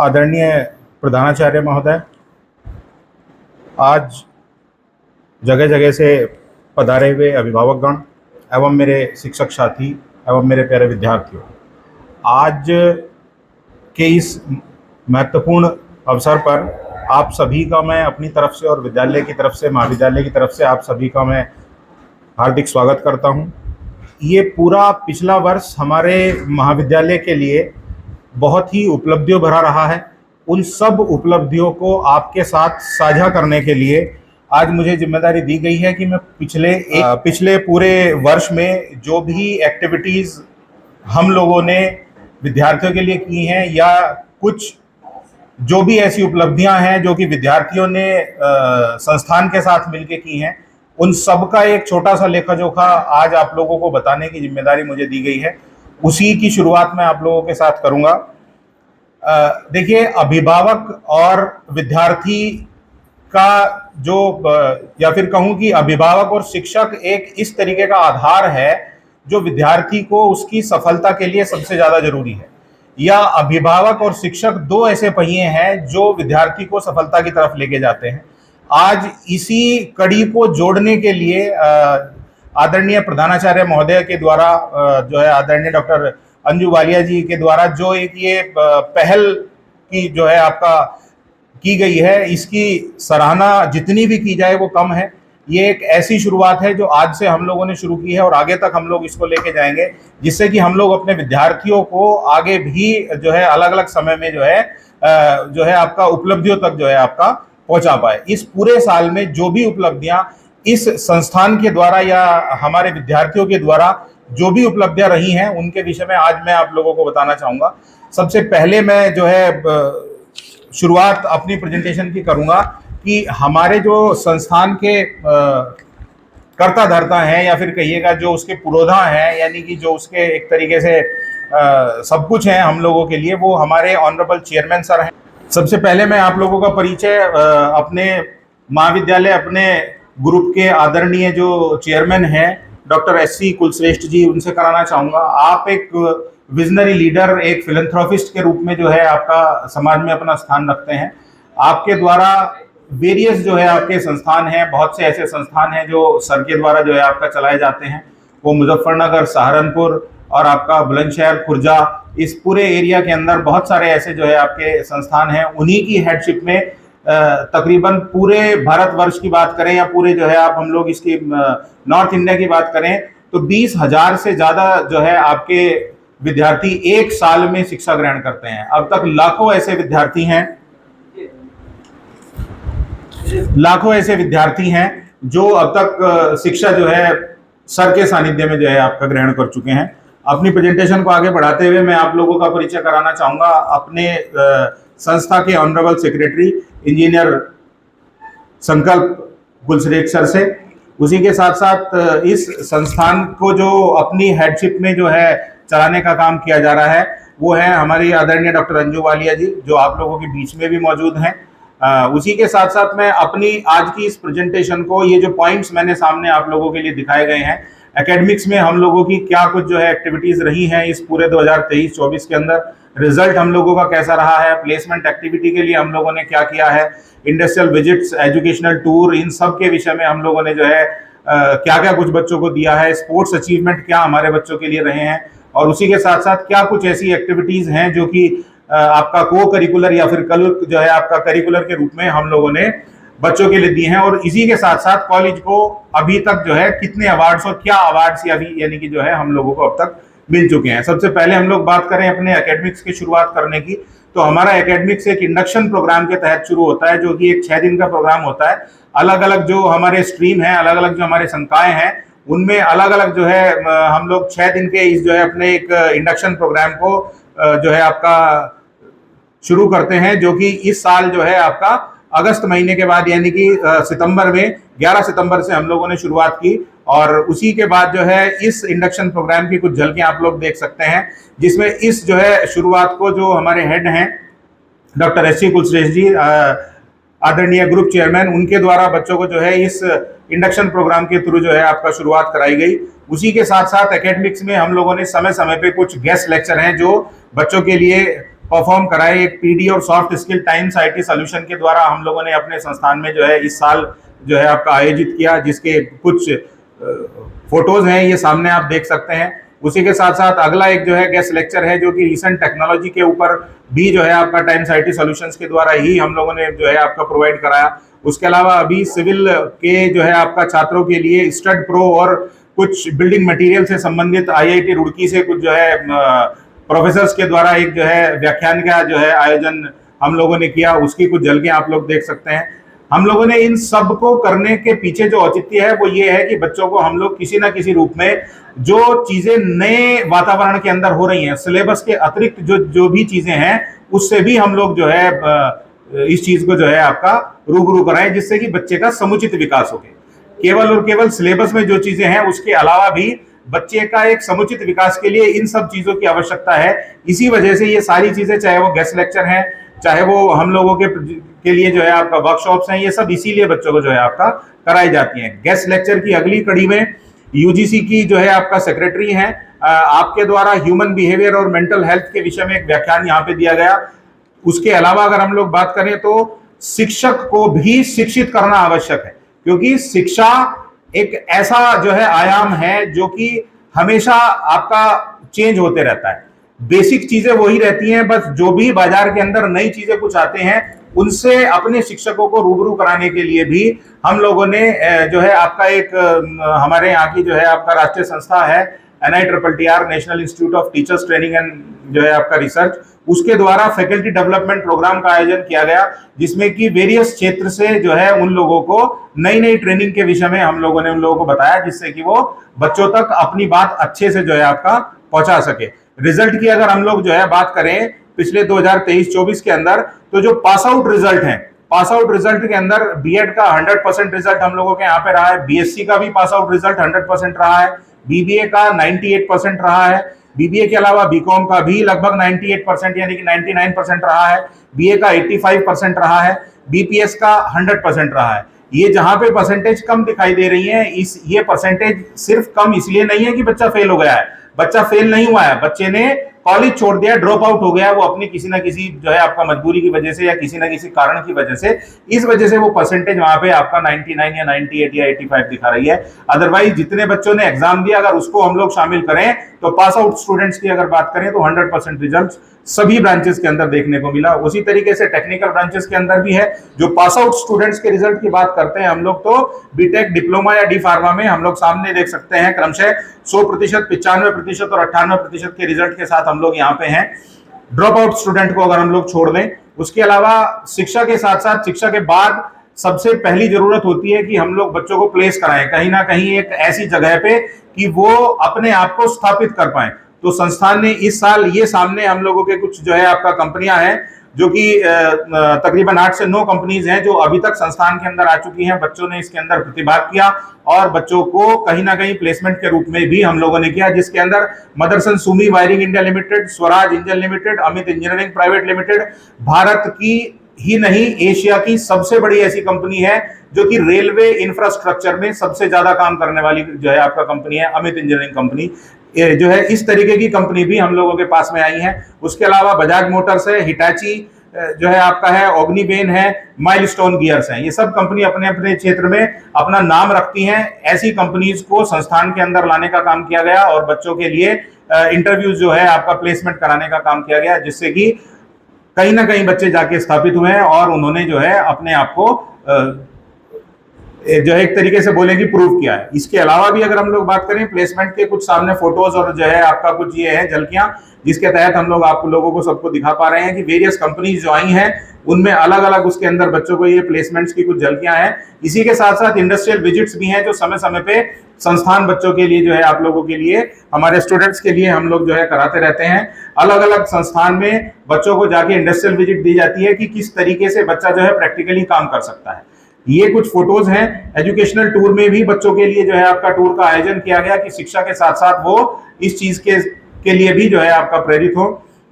आदरणीय प्रधानाचार्य महोदय, आज जगह जगह से पधारे हुए अभिभावकगण एवं मेरे शिक्षक साथी एवं मेरे प्यारे विद्यार्थियों, आज के इस महत्वपूर्ण अवसर पर आप सभी का मैं अपनी तरफ से और विद्यालय की तरफ से, महाविद्यालय की तरफ से आप सभी का मैं हार्दिक स्वागत करता हूं। ये पूरा पिछला वर्ष हमारे महाविद्यालय के लिए बहुत ही उपलब्धियों भरा रहा है। उन सब उपलब्धियों को आपके साथ साझा करने के लिए आज मुझे जिम्मेदारी दी गई है कि मैं पिछले पूरे वर्ष में जो भी एक्टिविटीज़ हम लोगों ने विद्यार्थियों के लिए की हैं या कुछ जो भी ऐसी उपलब्धियां हैं जो कि विद्यार्थियों ने संस्थान के साथ मिलकर की हैं, उन सब का एक छोटा सा लेखा जोखा आज आप लोगों को बताने की जिम्मेदारी मुझे दी गई है। उसी की शुरुआत मैं आप लोगों के साथ करूंगा। देखिए, अभिभावक और विद्यार्थी का जो या फिर कहूं कि अभिभावक और शिक्षक एक इस तरीके का आधार है जो विद्यार्थी को उसकी सफलता के लिए सबसे ज्यादा जरूरी है, या अभिभावक और शिक्षक दो ऐसे पहिए हैं जो विद्यार्थी को सफलता की तरफ लेके जाते हैं। आज इसी कड़ी को जोड़ने के लिए आदरणीय प्रधानाचार्य महोदय के द्वारा जो है आदरणीय डॉक्टर अंजू वालिया जी के द्वारा जो एक ये पहल की जो है आपका की गई है, इसकी सराहना जितनी भी की जाए वो कम है। ये एक ऐसी शुरुआत है जो आज से हम लोगों ने शुरू की है और आगे तक हम लोग इसको लेके जाएंगे, जिससे कि हम लोग अपने विद्यार्थियों को आगे भी जो है अलग अलग समय में जो है आपका उपलब्धियों तक जो है आपका पहुंचा पाए। इस पूरे साल में जो भी उपलब्धियां इस संस्थान के द्वारा या हमारे विद्यार्थियों के द्वारा जो भी उपलब्धियां रही हैं, उनके विषय में आज मैं आप लोगों को बताना चाहूंगा। सबसे पहले मैं जो है शुरुआत अपनी प्रेजेंटेशन की करूंगा कि हमारे जो संस्थान के कर्ता धर्ता हैं या फिर कहिएगा जो उसके पुरोधा हैं, यानी कि जो उसके एक तरीके से सब कुछ है हम लोगों के लिए, वो हमारे ऑनरेबल चेयरमैन सर हैं। सबसे पहले मैं आप लोगों का परिचय अपने महाविद्यालय अपने ग्रुप के आदरणीय जो चेयरमैन हैं डॉक्टर एससी कुलश्रेष्ठ जी, उनसे कराना चाहूँगा। आप एक विजनरी लीडर, एक फिलैंथ्रोपिस्ट के रूप में जो है आपका समाज में अपना स्थान रखते हैं। आपके द्वारा वेरियस जो है आपके संस्थान हैं, बहुत से ऐसे संस्थान हैं जो सर के द्वारा जो है आपका चलाए जाते हैं। वो मुजफ्फरनगर, सहारनपुर और आपका बुलंदशहर, खुर्जा, इस पूरे एरिया के अंदर बहुत सारे ऐसे जो है आपके संस्थान हैं। उन्हीं की हेडशिप में तकरीबन पूरे भारतवर्ष की बात करें या पूरे जो है आप हम लोग इसकी नॉर्थ इंडिया की बात करें तो 20,000 से ज्यादा जो है आपके विद्यार्थी एक साल में शिक्षा ग्रहण करते हैं। अब तक लाखों ऐसे विद्यार्थी हैं जो अब तक शिक्षा जो है सर के सानिध्य में जो है आपका ग्रहण कर चुके हैं। अपनी प्रेजेंटेशन को आगे बढ़ाते हुए मैं आप लोगों का परिचय कराना चाहूंगा अपने संस्था के ऑनरेबल सेक्रेटरी इंजीनियर संकल्प कुलश्रेष्ठ सर से। उसी के साथ साथ इस संस्थान को जो अपनी हेडशिप में जो है चलाने का काम किया जा रहा है वो है हमारी आदरणीय डॉक्टर अंजू वालिया जी, जो आप लोगों के बीच में भी मौजूद हैं। उसी के साथ साथ मैं अपनी आज की इस प्रेजेंटेशन को, ये जो पॉइंट्स मैंने सामने आप लोगों के लिए दिखाए गए हैं, एकेडमिक्स में हम लोगों की क्या कुछ जो है एक्टिविटीज रही हैं इस पूरे 2023-24 के अंदर, रिजल्ट हम लोगों का कैसा रहा है, प्लेसमेंट एक्टिविटी के लिए हम लोगों ने क्या किया है, इंडस्ट्रियल विजिट्स, एजुकेशनल टूर, इन सब के विषय में हम लोगों ने जो है क्या क्या कुछ बच्चों को दिया है, स्पोर्ट्स अचीवमेंट क्या हमारे बच्चों के लिए रहे हैं, और उसी के साथ साथ क्या कुछ ऐसी एक्टिविटीज हैं जो कि आपका को करिकुलर या फिर कल जो है आपका करिकुलर के रूप में हम लोगों ने बच्चों के लिए दिए हैं। और इसी के साथ साथ कॉलेज को अभी तक जो है कितने अवार्ड्स और क्या अवार्ड्स यानी कि जो है हम लोगों को अब तक मिल चुके हैं। सबसे पहले हम लोग बात करें अपने एकेडमिक्स की शुरुआत करने की, तो हमारा एकेडमिक्स एक इंडक्शन प्रोग्राम के तहत शुरू होता है, जो कि एक 6 दिन का प्रोग्राम होता है। अलग अलग जो हमारे स्ट्रीम है, अलग अलग जो हमारे संकाय हैं, उनमें अलग अलग जो है हम लोग 6 दिन के इस जो है अपने एक इंडक्शन प्रोग्राम को जो है आपका शुरू करते हैं, जो कि इस साल जो है आपका अगस्त महीने के बाद यानी कि सितंबर में 11 सितंबर से हम लोगों ने शुरुआत की। और उसी के बाद जो है इस इंडक्शन प्रोग्राम की कुछ झलकियां आप लोग देख सकते हैं, जिसमें इस जो है शुरुआत को जो हमारे हेड हैं डॉक्टर एससी कुलश्रेष्ठ जी, आदरणीय ग्रुप चेयरमैन, उनके द्वारा बच्चों को जो है इस इंडक्शन प्रोग्राम के थ्रू जो है आपका शुरुआत कराई गई। उसी के साथ साथ एकेडमिक्स में हम लोगों ने समय समय पे कुछ गेस्ट लेक्चर हैं जो बच्चों के लिए परफॉर्म कराए। एक पीडी और soft skill times IT solution के द्वारा हम लोगों ने अपने संस्थान में जो है इस साल जो है आपका आयोजित किया, जिसके कुछ फोटोज हैं ये सामने आप देख सकते हैं। उसी के साथ साथ अगला एक जो है गेस्ट लेक्चर है जो कि रिसेंट टेक्नोलॉजी के ऊपर भी जो है आपका टाइम्स आईटी सॉल्यूशंस के द्वारा ही हम लोगों ने जो है आपका प्रोवाइड कराया। उसके अलावा अभी सिविल के जो है आपका छात्रों के लिए स्टड प्रो और कुछ बिल्डिंग मटेरियल से संबंधित आईआईटी रुड़की से कुछ जो है प्रोफेसर्स के द्वारा एक जो है व्याख्यान का जो है आयोजन हम लोगों ने किया, उसकी कुछ झलकियां आप लोग देख सकते हैं। हम लोगों ने इन सब को करने के पीछे जो औचित्य है वो ये है कि बच्चों को हम लोग किसी ना किसी रूप में जो चीजें नए वातावरण के अंदर हो रही हैं, सिलेबस के अतिरिक्त जो भी चीजें हैं उससे भी हम लोग जो है इस चीज को जो है आपका रूबरू कराएं, जिससे कि बच्चे का समुचित विकास हो। केवल और केवल सिलेबस में जो चीजें हैं उसके अलावा भी बच्चे का एक समुचित विकास के लिए इन सब चीजों की आवश्यकता है। इसी वजह से ये सारी चीजें, चाहे वो गेस्ट लेक्चर हैं, चाहे वो हम लोगों के लिए जो है आपका वर्कशॉप्स हैं, ये सब इसीलिए बच्चों को जो है आपका कराई जाती हैं। गेस्ट लेक्चर की अगली कड़ी में यूजीसी की जो है आपका सेक्रेटरी हैं, आपके द्वारा ह्यूमन बिहेवियर और मेंटल हेल्थ के विषय में एक व्याख्यान यहाँ पे दिया गया। उसके अलावा अगर हम लोग बात करें तो शिक्षक को भी शिक्षित करना आवश्यक है, क्योंकि शिक्षा एक ऐसा जो है आयाम है जो कि हमेशा आपका चेंज होते रहता है। बेसिक चीजें वही रहती हैं, बस जो भी बाजार के अंदर नई चीजें कुछ आते हैं उनसे अपने शिक्षकों को रूबरू कराने के लिए भी हम लोगों ने जो है आपका एक हमारे यहाँ की जो है आपका राष्ट्रीय संस्था है NITTR national institute of teachers training and जो है आपका रिसर्च, उसके द्वारा फैकल्टी डेवलपमेंट प्रोग्राम का आयोजन किया गया, जिसमें कि वेरियस क्षेत्र से जो है उन लोगों को नई नई ट्रेनिंग के विषय में हम लोगों ने उन लोगों को बताया, जिससे कि वो बच्चों तक अपनी बात अच्छे से जो है आपका पहुंचा सके। रिजल्ट की अगर हम लोग जो है बात करें पिछले 2023-24 के अंदर, तो जो पास आउट रिजल्ट है, पास आउट रिजल्ट के अंदर बीएड का 100% रिजल्ट हम लोगों के यहाँ पे रहा है, बीएससी का भी पास आउट रिजल्ट 100% रहा है, बीबीए का 98% रहा है, बीबीए के अलावा बीकॉम का भी लगभग 98% यानी कि 99% रहा है, बीए का 85% रहा है, बीपीएस का 100% रहा है। ये जहां पे परसेंटेज कम दिखाई दे रही है, ये परसेंटेज सिर्फ कम इसलिए नहीं है कि बच्चा फेल हो गया है, बच्चा फेल नहीं हुआ है, बच्चे ने कॉलेज छोड़ दिया, ड्रॉप आउट हो गया, वो अपनी किसी ना किसी जो है आपका मजबूरी की वजह से या किसी ना किसी कारण की वजह से, इस वजह से वो परसेंटेज वहां पे आपका 99 या 98 या 85 दिखा रही है। अदरवाइज जितने बच्चों ने एग्जाम दिया अगर उसको हम लोग शामिल करें तो पास आउट स्टूडेंट्स की अगर बात करें तो 100% रिजल्ट सभी ब्रांचेस के अंदर देखने को मिला। उसी तरीके से टेक्निकल ब्रांचेस के अंदर भी है, जो पास आउट स्टूडेंट्स के रिजल्ट की बात करते हैं हम लोग, तो बीटेक, डिप्लोमा या डी फार्मा में हम लोग सामने देख सकते हैं क्रमशः 100%, 95% और 98% के रिजल्ट के साथ हम लोग यहाँ पे हैं। ड्रॉप आउट स्टूडेंट को अगर हम लोग छोड़ दें, उसके अलावा शिक्षा के साथ साथ शिक्षा के बाद सबसे पहली जरूरत होती है कि हम लोग बच्चों को प्लेस कराएं कहीं ना कहीं एक ऐसी जगह पे कि वो अपने आप को स्थापित कर पाए। तो संस्थान ने इस साल ये सामने हम लोगों के कुछ जो है आपका कंपनियां हैं, जो कि तकरीबन 8 से 9 कंपनीज हैं जो अभी तक संस्थान के अंदर आ चुकी हैं। बच्चों ने इसके अंदर प्रतिभाग किया और बच्चों को कहीं ना कहीं प्लेसमेंट के रूप में भी हम लोगों ने किया, जिसके अंदर Motherson Sumi wiring India limited, Swaraj engine limited, Amit engineering private limited, Bharat की ही नहीं एशिया की सबसे बड़ी ऐसी कंपनी है जो कि रेलवे इंफ्रास्ट्रक्चर में सबसे ज्यादा काम करने वाली जो है आपका कंपनी है, अमित इंजीनियरिंग कंपनी जो है। इस तरीके की कंपनी भी हम लोगों के पास में आई है। उसके अलावा बजाज मोटर्स है, हिटाची जो है आपका है, ऑग्निबेन है, माइलस्टोन गियर्स हैं। ये सब कंपनी अपने अपने क्षेत्र में अपना नाम रखती हैं। ऐसी कंपनीज को संस्थान के अंदर लाने का काम किया गया और बच्चों के लिए इंटरव्यूज जो है आपका प्लेसमेंट कराने का काम किया गया, जिससे कि कहीं ना कहीं बच्चे जाके स्थापित हुए हैं और उन्होंने जो है अपने आप को जो है एक तरीके से बोले कि प्रूव किया है। इसके अलावा भी अगर हम लोग बात करें प्लेसमेंट के कुछ सामने फोटोज और जो है आपका कुछ ये है झलकियां, जिसके तहत हम लोग आप लोगों को सबको दिखा पा रहे हैं कि वेरियस कंपनीज जो आई हैं उनमें अलग अलग उसके अंदर बच्चों को ये प्लेसमेंट्स की कुछ झलकियां हैं। इसी के साथ साथ इंडस्ट्रियल विजिट्स भी हैं जो समय समय पे संस्थान बच्चों के लिए जो है आप लोगों के लिए, हमारे स्टूडेंट्स के लिए हम लोग जो है कराते रहते हैं। अलग अलग संस्थान में बच्चों को जाके इंडस्ट्रियल विजिट दी जाती है कि किस तरीके से बच्चा जो है प्रैक्टिकली काम कर सकता है। ये कुछ फोटोज हैं। एजुकेशनल टूर में भी बच्चों के लिए जो है आपका टूर का आयोजन किया गया कि शिक्षा के साथ साथ वो इस चीज के लिए भी जो है आपका प्रेरित हो।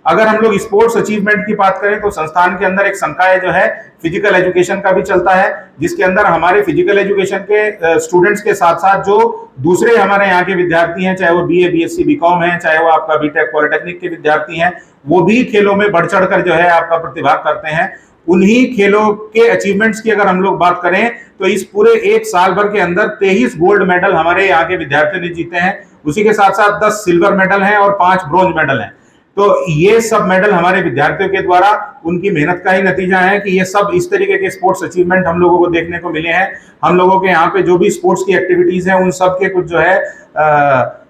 अगर हम लोग स्पोर्ट्स अचीवमेंट की बात करें तो संस्थान के अंदर एक संकाय जो है फिजिकल एजुकेशन का भी चलता है, जिसके अंदर हमारे फिजिकल एजुकेशन के स्टूडेंट्स के साथ साथ जो दूसरे हमारे यहाँ के विद्यार्थी हैं, चाहे वो बीए, बीएससी, बीकॉम है, चाहे वो आपका बीटेक, पॉलिटेक्निक के विद्यार्थी हैं, वो भी खेलों में बढ़ चढ़कर जो है आपका प्रतिभाग करते हैं। उन्हीं खेलों के अचीवमेंट्स की अगर हम लोग बात करें तो इस पूरे एक साल भर के अंदर 23 गोल्ड मेडल हमारे यहाँ के विद्यार्थियों ने जीते हैं। उसी के साथ साथ 10 सिल्वर मेडल हैं और 5 ब्रॉन्ज मेडल हैं। तो ये सब मेडल हमारे विद्यार्थियों के द्वारा उनकी मेहनत का ही नतीजा है कि ये सब इस तरीके के स्पोर्ट्स अचीवमेंट हम लोगों को देखने को मिले हैं। हम लोगों के यहाँ पे जो भी स्पोर्ट्स की एक्टिविटीज हैं उन सब के कुछ जो है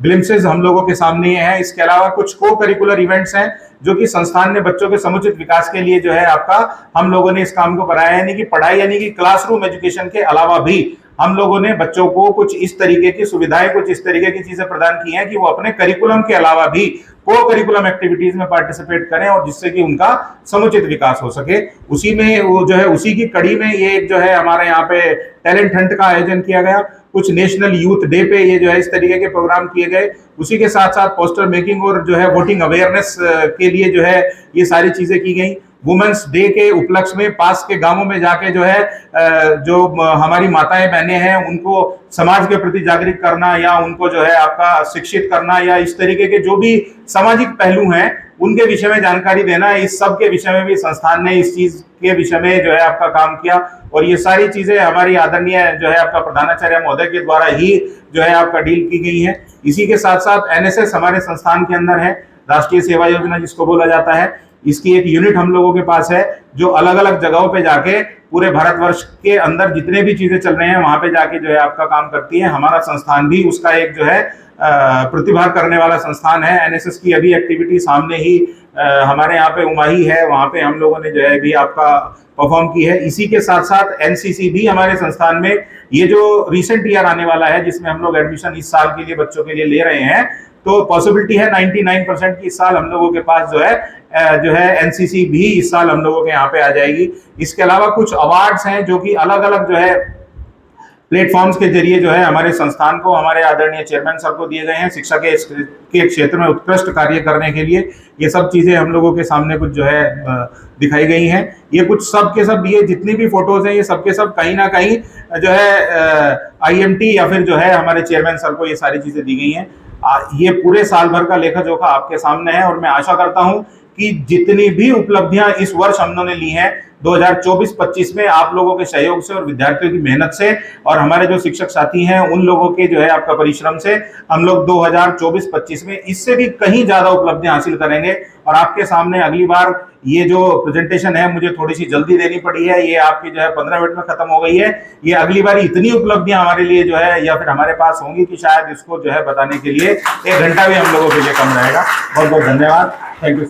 ग्लिम्सेस हम लोगों के सामने हैं। इसके अलावा कुछ को करिकुलर इवेंट्स हैं जो कि संस्थान ने बच्चों के समुचित विकास के लिए जो है आपका हम लोगों ने इस काम को कराया, यानी कि पढ़ाई यानी कि क्लासरूम एजुकेशन के अलावा भी हम लोगों ने बच्चों को कुछ इस तरीके की सुविधाएं, कुछ इस तरीके की चीजें प्रदान की हैं कि वो अपने करिकुलम के अलावा भी को करिकुलम एक्टिविटीज में पार्टिसिपेट करें और जिससे कि उनका समुचित विकास हो सके। उसी में वो जो है उसी की कड़ी में ये जो है हमारे यहाँ पे टैलेंट हंट का आयोजन किया गया। कुछ नेशनल यूथ डे पे ये जो है इस तरीके के प्रोग्राम किए गए। उसी के साथ साथ पोस्टर मेकिंग और जो है वोटिंग अवेयरनेस के लिए जो है ये सारी चीजें की गई। वुमेन्स डे के उपलक्ष्य में पास के गांवों में जाके जो है जो हमारी माताएं बहनें हैं उनको समाज के प्रति जागरूक करना या उनको जो है आपका शिक्षित करना या इस तरीके के जो भी सामाजिक पहलू हैं उनके विषय में जानकारी देना, इस सब के विषय में भी संस्थान ने इस चीज के विषय में जो है आपका काम किया। और ये सारी चीजें हमारी आदरणीय जो है आपका प्रधानाचार्य महोदय के द्वारा ही जो है आपका डील की गई है। इसी के साथ साथ एनएसएस हमारे संस्थान के अंदर है, राष्ट्रीय सेवा योजना जिसको बोला जाता है। इसकी एक यूनिट हम लोगों के पास है जो अलग अलग जगहों पे जाके पूरे भारतवर्ष के अंदर जितने भी चीजें चल रहे हैं वहां पे जाके जो है आपका काम करती है। हमारा संस्थान भी उसका एक जो है प्रतिभा करने वाला संस्थान है। एनएसएस की अभी एक्टिविटी सामने ही हमारे यहाँ पे उमाही है, वहां पे हम लोगों ने जो है भी आपका परफॉर्म की है। इसी के साथ साथ एनसीसी भी हमारे संस्थान में ये जो रिसेंट ईयर आने वाला है जिसमें हम लोग एडमिशन इस साल के लिए बच्चों के लिए ले रहे हैं, तो पॉसिबिलिटी है 99% की इस साल हम लोगों के पास जो है एनसीसी भी इस साल हम लोगों के यहाँ पे आ जाएगी। इसके अलावा कुछ अवार्ड्स हैं जो कि अलग अलग जो है प्लेटफॉर्म्स के जरिए जो है हमारे संस्थान को हमारे आदरणीय चेयरमैन सर को दिए गए हैं शिक्षा के क्षेत्र में उत्कृष्ट कार्य करने के लिए। ये सब चीजें हम लोगों के सामने कुछ जो है दिखाई गई हैं। ये कुछ सब के सब ये जितनी भी फोटोज हैं ये सब के सब कहीं ना कहीं जो है आईएमटी या फिर जो है हमारे चेयरमैन सर को ये सारी चीजें दी गई हैं। ये पूरे साल भर का लेखा जोखा आपके सामने है और मैं आशा करता हूं कि जितनी भी उपलब्धियां इस वर्ष हम लोगों ने ली हैं 2024-25 में आप लोगों के सहयोग से और विद्यार्थियों की मेहनत से और हमारे जो शिक्षक साथी हैं उन लोगों के जो है आपका परिश्रम से हम लोग 2024-25 में इससे भी कहीं ज्यादा उपलब्धियां हासिल करेंगे। और आपके सामने अगली बार ये जो प्रेजेंटेशन है मुझे थोड़ी सी जल्दी देनी पड़ी है, ये आपकी जो है 15 मिनट में खत्म हो गई है। ये अगली बार इतनी उपलब्धियां हमारे लिए जो है या फिर हमारे पास होंगी कि शायद इसको जो है बताने के लिए 1 घंटा भी हम लोगों के लिए कम रहेगा। बहुत बहुत धन्यवाद, थैंक यू।